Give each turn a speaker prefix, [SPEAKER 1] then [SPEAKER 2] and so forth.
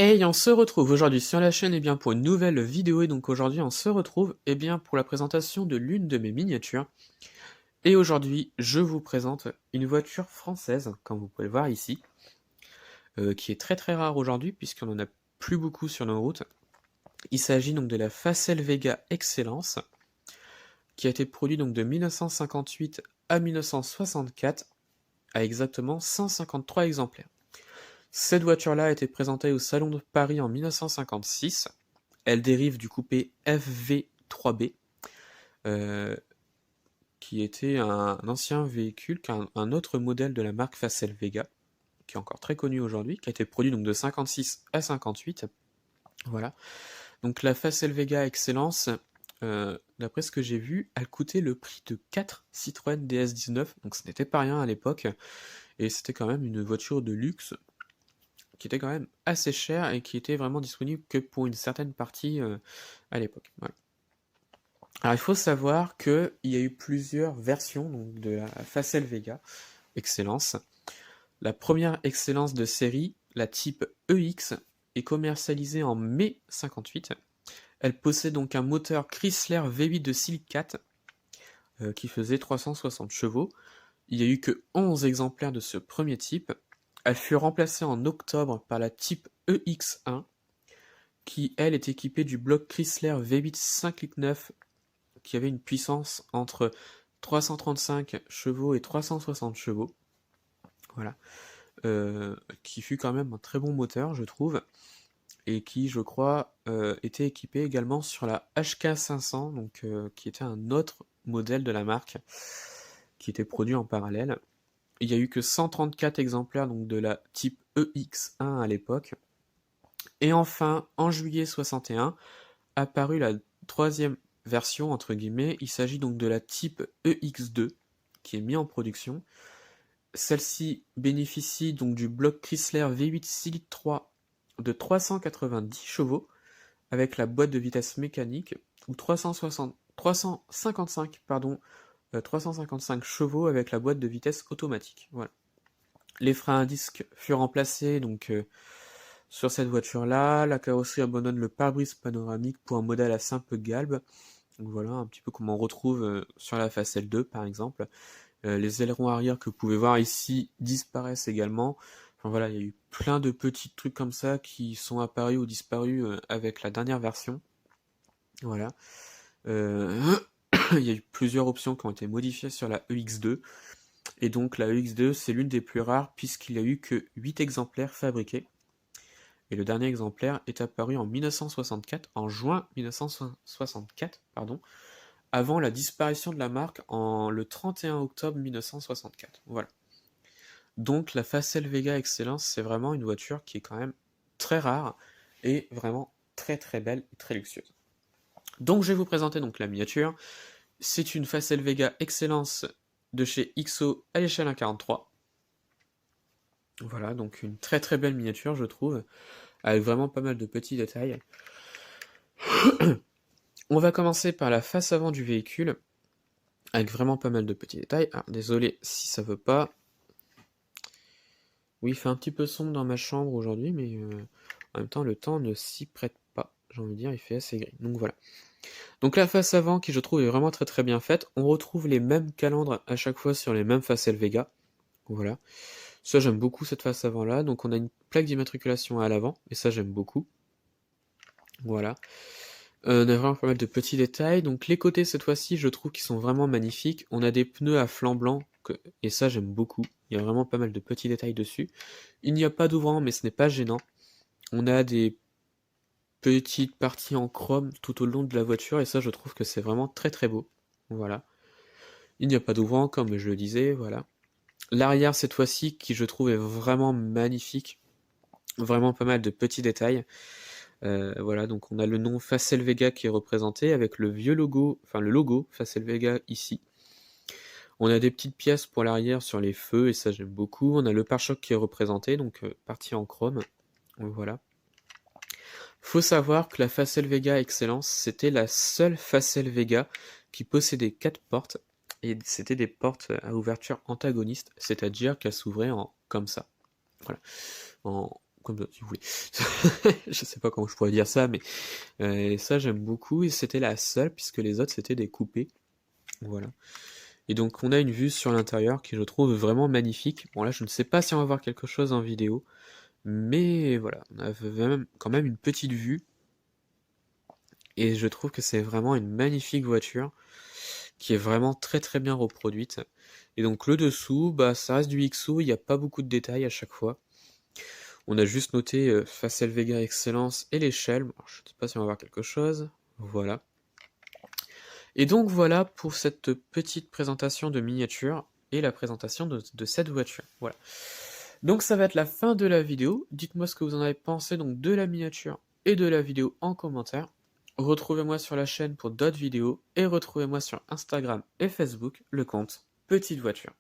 [SPEAKER 1] Hey, on se retrouve aujourd'hui sur la chaîne pour une nouvelle vidéo et donc aujourd'hui on se retrouve pour la présentation de l'une de mes miniatures. Et aujourd'hui je vous présente une voiture française, comme vous pouvez le voir ici, qui est très très rare aujourd'hui puisqu'on en a plus beaucoup sur nos routes. Il s'agit donc de la Facel Vega Excellence, qui a été produite donc de 1958 à 1964, à exactement 153 exemplaires. Cette voiture-là a été présentée au Salon de Paris en 1956. Elle dérive du coupé FV3B, euh, qui était un ancien véhicule, un autre modèle de la marque Facel Vega, qui est encore très connu aujourd'hui, qui a été produit donc de 56 à 58. Voilà. Donc la Facel Vega Excellence, d'après ce que j'ai vu, elle coûtait le prix de 4 Citroën DS19, donc ce n'était pas rien à l'époque, et c'était quand même une voiture de luxe qui était quand même assez chère et qui était vraiment disponible que pour une certaine partie à l'époque. Voilà. Alors il faut savoir qu'il y a eu plusieurs versions donc, de la Facel Vega Excellence. La première Excellence de série, la type EX, est commercialisée en mai 58. Elle possède donc un moteur Chrysler V8 de silicate qui faisait 360 chevaux. Il n'y a eu que 11 exemplaires de ce premier type. Elle fut remplacée en octobre par la type EX1 qui, elle, est équipée du bloc Chrysler V8 5.9 qui avait une puissance entre 335 chevaux et 360 chevaux. Voilà. Qui fut quand même un très bon moteur, je trouve, et qui, je crois, était équipé également sur la HK500, donc, qui était un autre modèle de la marque, qui était produit en parallèle. Il n'y a eu que 134 exemplaires donc, de la type EX1 à l'époque. Et enfin, en juillet 61, apparut la troisième version, entre guillemets. Il s'agit donc de la type EX2, qui est mis en production. Celle-ci bénéficie donc du bloc Chrysler V8 Silite 3 de 390 chevaux, avec la boîte de vitesse mécanique, ou 355 chevaux avec la boîte de vitesse automatique. Voilà. Les freins à disque furent remplacés donc sur cette voiture-là. La carrosserie abandonne le pare-brise panoramique pour un modèle à simple galbe. Donc voilà, un petit peu comme on retrouve sur la Facel 2 par exemple. Les ailerons arrière que vous pouvez voir ici disparaissent également. Enfin voilà, il y a eu plein de petits trucs comme ça qui sont apparus ou disparus avec la dernière version. Voilà. Il y a eu plusieurs options qui ont été modifiées sur la EX2. Et donc la EX2, c'est l'une des plus rares puisqu'il n'y a eu que 8 exemplaires fabriqués. Et le dernier exemplaire est apparu en 1964, en juin 1964, pardon, avant la disparition de la marque le 31 octobre 1964. Voilà. Donc la Facel Vega Excellence, c'est vraiment une voiture qui est quand même très rare et vraiment très très belle et très luxueuse. Donc je vais vous présenter donc la miniature. C'est une Facel Vega Excellence de chez XO à l'échelle 1,43. Voilà, donc une très très belle miniature je trouve, avec vraiment pas mal de petits détails. On va commencer par la face avant du véhicule, avec vraiment pas mal de petits détails. Ah, désolé si ça veut pas. Oui, il fait un petit peu sombre dans ma chambre aujourd'hui, mais en même temps, le temps ne s'y prête pas. J'ai envie de dire, il fait assez gris. Donc voilà. Donc la face avant, qui je trouve est vraiment très très bien faite. On retrouve les mêmes calandres à chaque fois sur les mêmes Facel Vega. Voilà. Ça, j'aime beaucoup cette face avant-là. Donc on a une plaque d'immatriculation à l'avant, et ça, j'aime beaucoup. Voilà. On a vraiment pas mal de petits détails. Donc les côtés, cette fois-ci, je trouve qu'ils sont vraiment magnifiques. On a des pneus à flanc blanc, et ça, j'aime beaucoup. Il y a vraiment pas mal de petits détails dessus. Il n'y a pas d'ouvrant, mais ce n'est pas gênant. On a des petites parties en chrome tout au long de la voiture, et ça, je trouve que c'est vraiment très très beau. Voilà. Il n'y a pas d'ouvrant, comme je le disais, voilà. L'arrière, cette fois-ci, qui je trouve est vraiment magnifique. Vraiment pas mal de petits détails. Voilà, donc on a le nom Facel Vega qui est représenté avec le vieux logo, enfin le logo Facel Vega ici. On a des petites pièces pour l'arrière sur les feux, et ça j'aime beaucoup. On a le pare-choc qui est représenté, donc partie en chrome. Voilà. Faut savoir que la Facel Vega Excellence, c'était la seule Facel Vega qui possédait 4 portes, et c'était des portes à ouverture antagoniste, c'est-à-dire qu'elles s'ouvraient comme ça. Voilà. comme ça, si vous voulez. Je sais pas comment je pourrais dire ça, mais ça j'aime beaucoup, et c'était la seule, puisque les autres c'était des coupés. Voilà. Et donc on a une vue sur l'intérieur qui je trouve vraiment magnifique. Bon là je ne sais pas si on va voir quelque chose en vidéo, mais voilà, on a quand même une petite vue. Et je trouve que c'est vraiment une magnifique voiture, qui est vraiment très très bien reproduite. Et donc le dessous, bah ça reste du XO, il n'y a pas beaucoup de détails à chaque fois. On a juste noté Facel Vega Excellence et l'échelle. Bon, je ne sais pas si on va voir quelque chose. Voilà. Et donc voilà pour cette petite présentation de miniature et la présentation de cette voiture. Voilà. Donc ça va être la fin de la vidéo. Dites-moi ce que vous en avez pensé donc de la miniature et de la vidéo en commentaire. Retrouvez-moi sur la chaîne pour d'autres vidéos et retrouvez-moi sur Instagram et Facebook, le compte Petite Voiture.